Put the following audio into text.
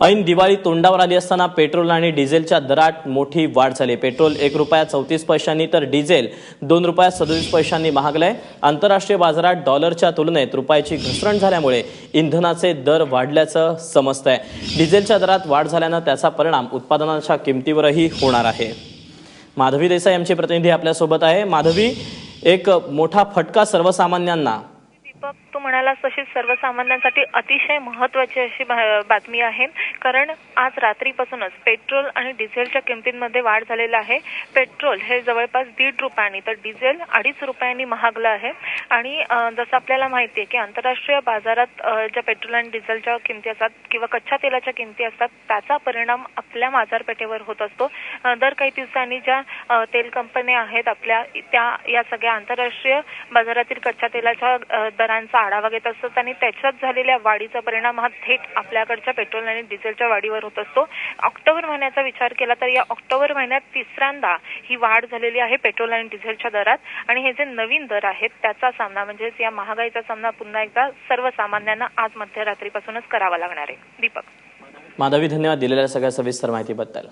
ऐन दिवाळी तोंडावर आली असताना पेट्रोल आणि डिझेलच्या दरात मोठी वाढ झाली। पेट्रोल ₹1.34 तर डिझेल ₹2.37 महागलंय। आंतरराष्ट्रीय बाजारात डॉलरच्या तुलनेत रुपयाची घसरण झाल्यामुळे इंधनाचे दर वाढल्याचं समजतंय। डिझेलच्या दरात वाढ झाल्यानं त्याचा परिणाम उत्पादनाच्या किमतीवरही होणार आहे। माधवी देसाई आमचे प्रतिनिधी आपल्या सोबत आहे। माधवी, एक मोठा फटका सर्वसामान्यांना। दीपक, तू म्हणालास तशी सर्वसामान्यांसाठी अतिशय महत्त्वाची अशी बातमी आहे, कारण आज रात्रीपासूनच पेट्रोल आणि डिझेलच्या किमतींमध्ये वाढ झालेली आहे। पेट्रोल हे जवळपास ₹1.5 तर डिझेल ₹2.5 महागलं आहे। आणि जसं आपल्याला माहिती आहे की आंतरराष्ट्रीय बाजारात ज्या पेट्रोल आणि डिझेलच्या किमती असतात किंवा कच्च्या तेलाच्या किमती असतात, त्याचा परिणाम आपल्या बाजारपेठेवर होत असतो। दर काही दिवसांनी ज्या तेल कंपन्या आहेत आपल्या, त्या या सगळ्या आंतरराष्ट्रीय बाजारातील कच्च्या तेलाच्या दरांचा आढावा घेत असतात आणि त्याच्यात झालेल्या वाढीचा परिणाम हा थेट आपल्याकडच्या पेट्रोल आणि डिझेलच्या वाढीवर होत असतो। ऑक्टोबर महिन्याचा विचार केला तर या ऑक्टोबर महिन्यात तिसऱ्यांदा ही वाढ झालेली आहे पेट्रोल आणि डिझेलच्या दरात। आणि हे जे नवीन दर आहेत त्याचा सामना, म्हणजेच या महागाईचा सामना पुन्हा एकदा सर्वसामान्यांना आज मध्यरात्रीपासूनच करावा लागणार आहे। दीपक। माधवी, धन्यवाद दिलेल्या सगळ्या सविस्तर माहितीबद्दल।